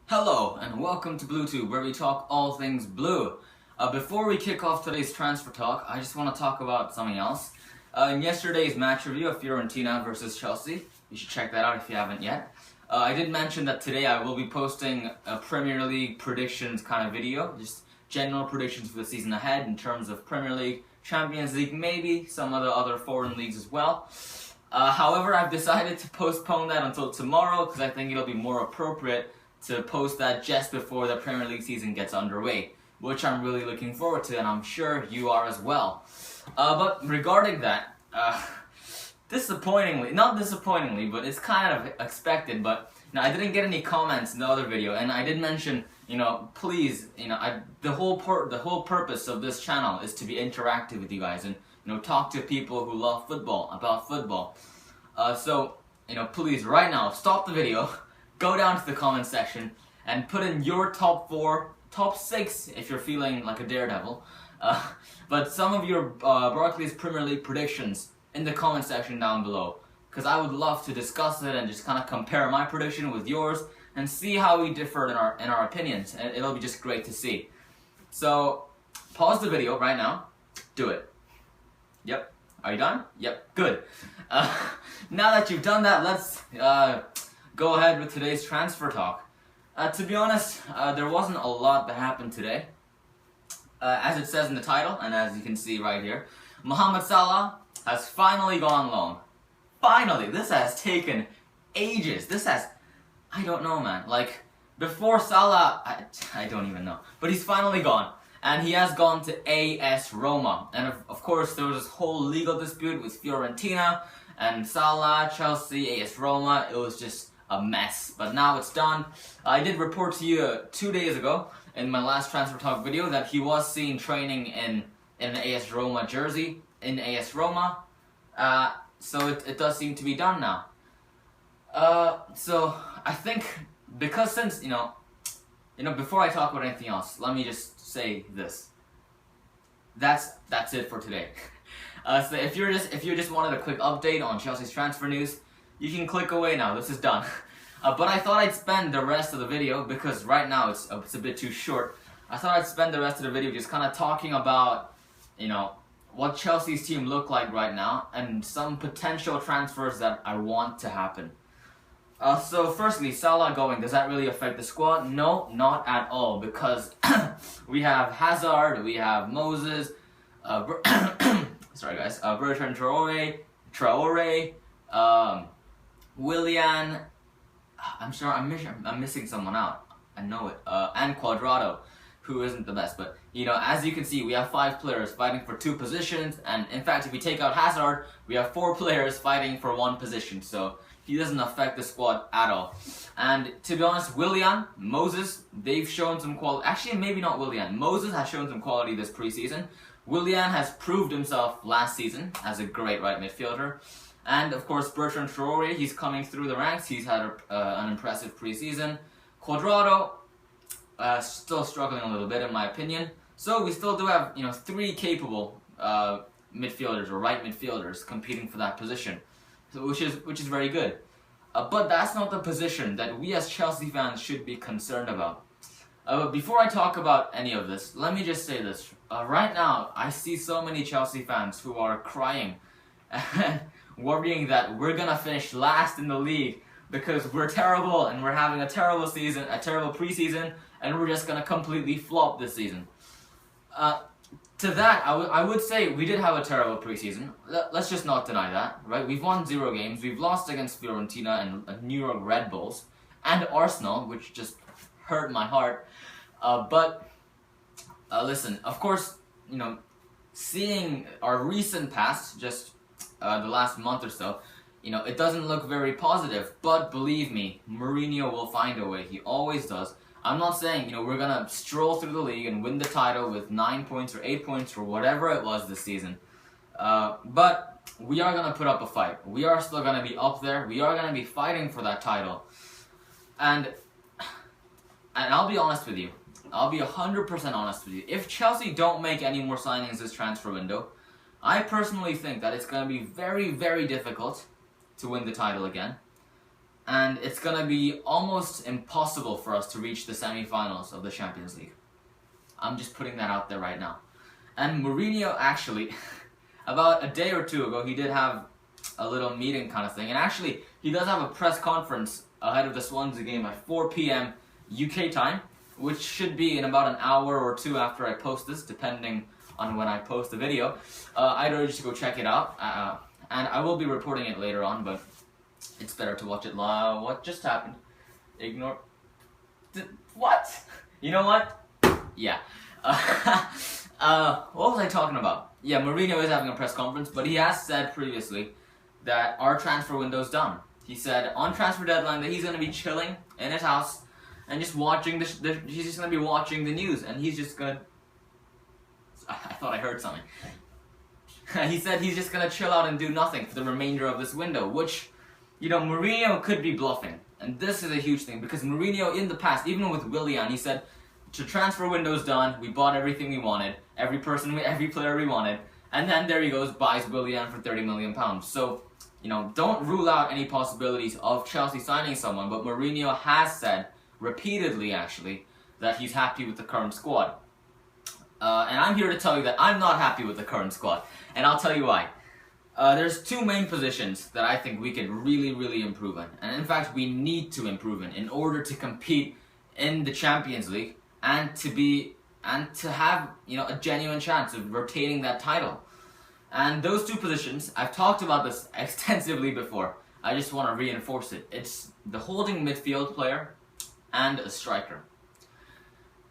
Hello and welcome to BlueTube, where we talk all things blue. Before we kick off today's transfer talk, I just want to talk about something else. In yesterday's match review of Fiorentina versus Chelsea, you should check that out if you haven't yet. I did mention that today I will be posting a Premier League predictions kind of video, just general predictions for the season ahead in terms of Premier League, Champions League, maybe some of the other foreign leagues as well. However, I've decided to postpone that until tomorrow because I think it'll be more appropriate to post that just before the Premier League season gets underway, which I'm really looking forward to, and I'm sure you are as well. But regarding that, not disappointingly, but it's kind of expected, but I didn't get any comments in the other video, and I did mention, please, the whole purpose of this channel is to be interactive with you guys and, talk to people who love football, about football. So, please, right now, stop the video, go down to the comment section, and put in your top 4, top 6 if you're feeling like a daredevil, but some of your Barclays Premier League predictions in the comment section down below, because I would love to discuss it and just kind of compare my prediction with yours and see how we differ in our opinions, and it'll be just great to see. So, pause the video right now, do it. Yep, are you done? Yep, good. Now that you've done that, let's go ahead with today's transfer talk. To be honest, there wasn't a lot that happened today. As it says in the title, and as you can see right here, Mohamed Salah has finally gone loan. Finally! This has taken ages. I don't know, man. Like, before Salah, I don't even know. But he's finally gone. And he has gone to AS Roma. And of course, there was this whole legal dispute with Fiorentina and Salah, Chelsea, AS Roma. It was just a mess, but now it's done. I did report to you 2 days ago in my last transfer talk video that he was seen training in an AS Roma jersey in AS Roma, so it does seem to be done now. So I think because since before I talk about anything else, let me just say this. That's it for today. So if you just wanted a quick update on Chelsea's transfer news, you can click away now, this is done. But I thought I'd spend the rest of the video, because right now it's a bit too short, I thought I'd spend the rest of the video just kind of talking about, what Chelsea's team look like right now, and some potential transfers that I want to happen. So firstly, Salah going, does that really affect the squad? No, not at all, because we have Hazard, we have Moses, sorry guys, Bertrand Traore, Willian, I'm sure I'm missing someone out, I know it, and Cuadrado, who isn't the best, but as you can see, we have 5 players fighting for 2 positions, and in fact, if we take out Hazard, we have 4 players fighting for 1 position, so he doesn't affect the squad at all. And to be honest, Willian, Moses, they've shown some quality, actually maybe not Willian, Moses has shown some quality this preseason. Willian has proved himself last season as a great right midfielder. And of course, Bertrand Traore, he's coming through the ranks. He's had an impressive preseason. Cuadrado, still struggling a little bit in my opinion. So we still do have 3 capable midfielders or right midfielders competing for that position, so which is very good. But that's not the position that we as Chelsea fans should be concerned about. But before I talk about any of this, let me just say this. Right now, I see so many Chelsea fans who are crying and worrying that we're gonna finish last in the league because we're terrible and we're having a terrible season, a terrible preseason, and we're just gonna completely flop this season. To that, I would say we did have a terrible preseason. Let's just not deny that, right? We've won 0 games. We've lost against Fiorentina and New York Red Bulls and Arsenal, which just hurt my heart. But listen, of course, seeing our recent past, just the last month or so, it doesn't look very positive. But believe me, Mourinho will find a way. He always does. I'm not saying, we're gonna stroll through the league and win the title with 9 points or 8 points or whatever it was this season. But we are gonna put up a fight. We are still gonna be up there. We are gonna be fighting for that title. And I'll be honest with you. I'll be 100% honest with you. If Chelsea don't make any more signings this transfer window, I personally think that it's gonna be very, very difficult to win the title again. and it's going to be almost impossible for us to reach the semi-finals of the Champions League. I'm just putting that out there right now. And Mourinho actually, about a day or two ago, he did have a little meeting kind of thing. And actually, he does have a press conference ahead of the Swansea game at 4 p.m. UK time, which should be in about an hour or two after I post this, depending on when I post the video. I'd urge you to go check it out. And I will be reporting it later on, but it's better to watch it live. What just happened? Ignore. What? You know what? Yeah. What was I talking about? Yeah, Mourinho is having a press conference, but he has said previously that our transfer window's done. He said on transfer deadline that he's going to be chilling in his house and just watching he's just going to be watching the news, and he's just going to... I thought I heard something. He said he's just going to chill out and do nothing for the remainder of this window, which, you know, Mourinho could be bluffing. And this is a huge thing, because Mourinho in the past, even with Willian, he said, the transfer window's done, we bought everything we wanted, every player we wanted, and then there he goes, buys Willian for £30 million. So, you know, don't rule out any possibilities of Chelsea signing someone, but Mourinho has said, repeatedly actually, that he's happy with the current squad. And I'm here to tell you that I'm not happy with the current squad, and I'll tell you why. There's two main positions that I think we could really improve in, and in fact we need to improve in order to compete in the Champions League and to have, you know, a genuine chance of retaining that title. And those two positions, I've talked about this extensively before. I just want to reinforce it. It's the holding midfield player and a striker.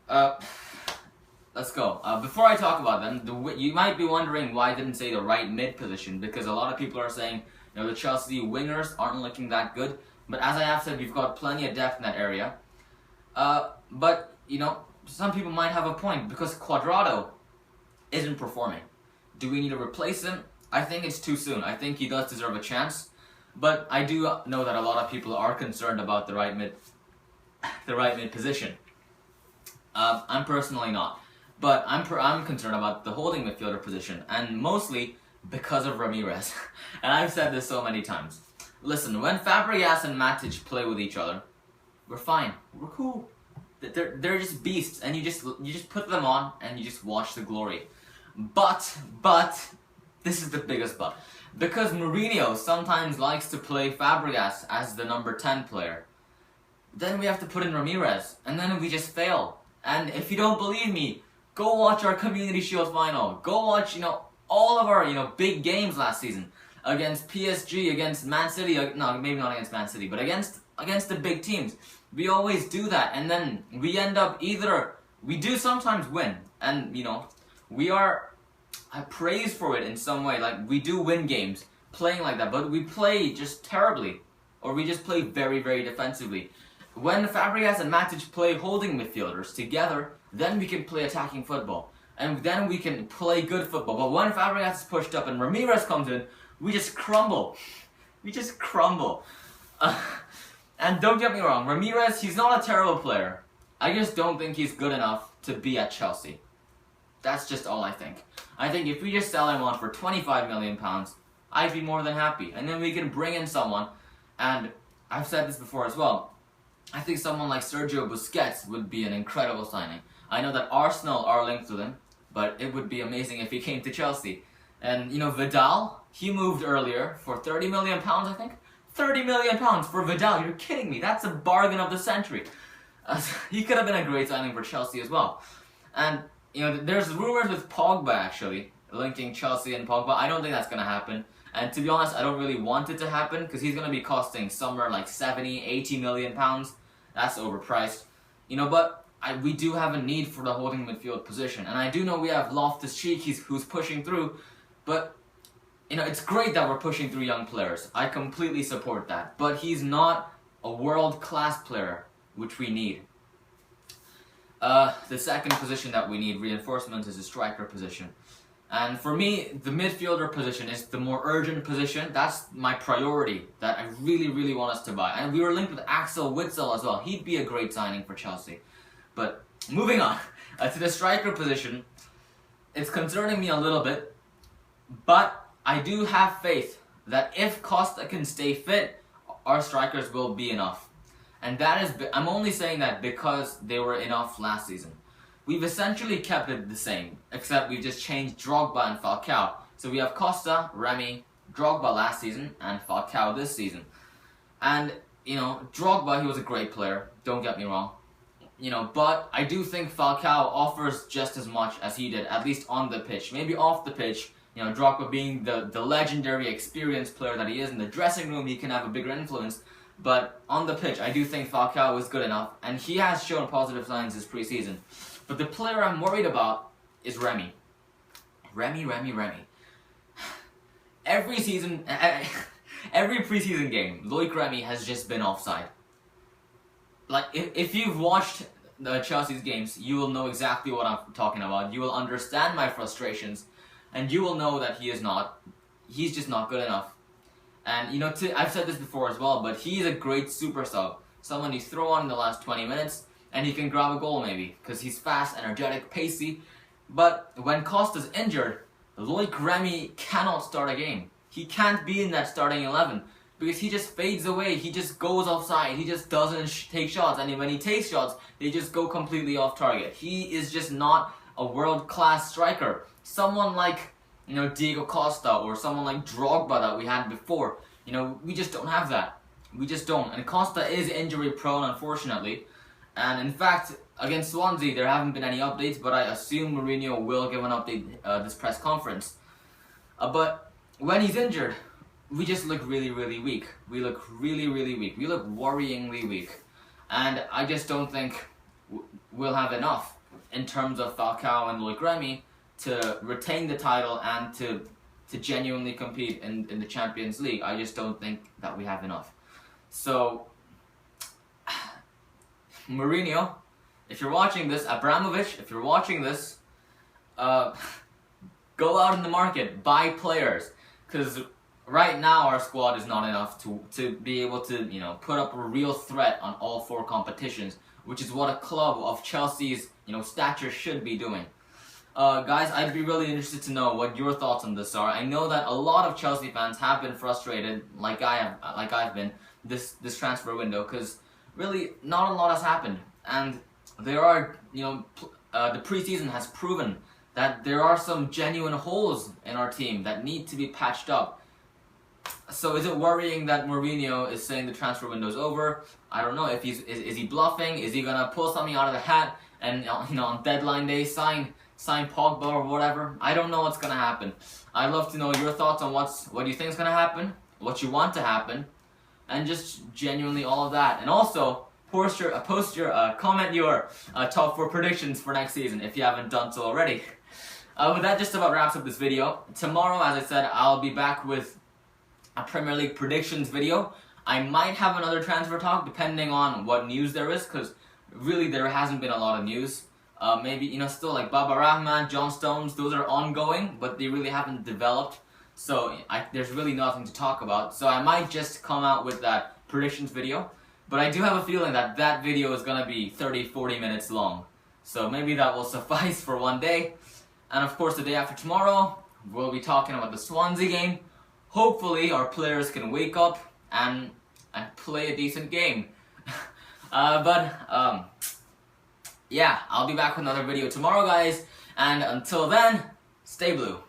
Let's go. Before I talk about them, you might be wondering why I didn't say the right mid position, because a lot of people are saying, you know, the Chelsea wingers aren't looking that good. But as I have said, we've got plenty of depth in that area. But, you know, some people might have a point, because Cuadrado isn't performing. Do we need to replace him? I think it's too soon. I think he does deserve a chance. But I do know that a lot of people are concerned about the right mid position. I'm personally not. But I'm concerned about the holding midfielder position, and mostly because of Ramirez. And I've said this so many times. Listen, when Fabregas and Matic play with each other, we're fine. We're cool. They're just beasts, and you just put them on and you just watch the glory. But this is the biggest but. Because Mourinho sometimes likes to play Fabregas as the number 10 player, then we have to put in Ramirez, and then we just fail. And if you don't believe me, go watch our Community Shield final. Go watch, you know, all of our, you know, big games last season against PSG, against Man City. No, maybe not against Man City, but against the big teams. We always do that, and then we end up we do sometimes win, and, you know, I praise for it in some way. Like, we do win games playing like that, but we play just terribly, or we just play very defensively. When Fabregas and Matic play holding midfielders together, then we can play attacking football, and then we can play good football. But when Fabregas is pushed up and Ramirez comes in, we just crumble. We just crumble. And don't get me wrong, Ramirez, he's not a terrible player. I just don't think he's good enough to be at Chelsea. That's just all I think. I think if we just sell him on for £25 million, I'd be more than happy. And then we can bring in someone, and I've said this before as well, I think someone like Sergio Busquets would be an incredible signing. I know that Arsenal are linked with him, but it would be amazing if he came to Chelsea. And, you know, Vidal, he moved earlier for £30 million, I think? £30 million for Vidal, you're kidding me, that's a bargain of the century. He could have been a great signing for Chelsea as well. And, you know, there's rumors with Pogba actually, linking Chelsea and Pogba. I don't think that's going to happen. And to be honest, I don't really want it to happen, because he's going to be costing somewhere like 70, 80 million pounds. That's overpriced. You know, but we do have a need for the holding midfield position. And I do know we have Loftus-Cheek who's pushing through, but, you know, it's great that we're pushing through young players. I completely support that. But he's not a world-class player, which we need. The second position that we need reinforcement is the striker position. And for me, the midfielder position is the more urgent position. That's my priority that I really want us to buy. And we were linked with Axel Witsel as well. He'd be a great signing for Chelsea. But moving on to the striker position, it's concerning me a little bit. But I do have faith that if Costa can stay fit, our strikers will be enough. And that is, I'm only saying that because they were enough last season. We've essentially kept it the same, except we've just changed Drogba and Falcao. So we have Costa, Remy, Drogba last season, and Falcao this season. And, you know, Drogba, he was a great player, don't get me wrong. You know, but I do think Falcao offers just as much as he did, at least on the pitch. Maybe off the pitch, you know, Drogba being the legendary, experienced player that he is in the dressing room, he can have a bigger influence. But on the pitch, I do think Falcao was good enough, and he has shown positive signs this preseason. But the player I'm worried about is Remy. Remy. Every season, every preseason game, Loic Remy has just been offside. Like, if you've watched the Chelsea's games, you will know exactly what I'm talking about. You will understand my frustrations, and you will know that he's just not good enough. And, you know, I've said this before as well, but he's a great super sub. Someone you throw on in the last 20 minutes, and he can grab a goal maybe, because he's fast, energetic, pacey. But when Costa's injured, Loic Remy cannot start a game. He can't be in that starting 11, because he just fades away, he just goes offside, he just doesn't take shots, and when he takes shots, they just go completely off target. He is just not a world-class striker. Someone like, you know, Diego Costa, or someone like Drogba that we had before, you know, we just don't have that. We just don't. And Costa is injury prone, unfortunately. And in fact, against Swansea, there haven't been any updates, but I assume Mourinho will give an update this press conference. But when he's injured, we just look really, really weak. We look really, really weak. We look worryingly weak. And I just don't think we'll have enough in terms of Falcao and Loic Remy to retain the title and to genuinely compete in the Champions League. I just don't think that we have enough. So, Mourinho, if you're watching this, Abramovich, if you're watching this, go out in the market, buy players, because right now our squad is not enough to be able to, you know, put up a real threat on all 4 competitions, which is what a club of Chelsea's, you know, stature should be doing. Guys, I'd be really interested to know what your thoughts on this are. I know that a lot of Chelsea fans have been frustrated, like I've been, this transfer window, because really not a lot has happened, and there are, you know, the preseason has proven that there are some genuine holes in our team that need to be patched up. So is it worrying that Mourinho is saying the transfer window is over? I don't know if is he bluffing? Is he gonna pull something out of the hat and, you know, on deadline day sign Pogba or whatever? I don't know what's gonna happen. I'd love to know your thoughts on what you think is gonna happen, what you want to happen, and just genuinely all of that. And also comment your top 4 predictions for next season if you haven't done so already. But that just about wraps up this video. Tomorrow, as I said, I'll be back with a Premier League predictions video. I might have another transfer talk depending on what news there is, because really there hasn't been a lot of news. Maybe, you know, still like Baba Rahman, John Stones, those are ongoing, but they really haven't developed. So there's really nothing to talk about. So I might just come out with that predictions video. But I do have a feeling that that video is going to be 30-40 minutes long. So maybe that will suffice for one day. And of course, the day after tomorrow, we'll be talking about the Swansea game. Hopefully, our players can wake up and play a decent game. Yeah, I'll be back with another video tomorrow, guys. And until then, stay blue.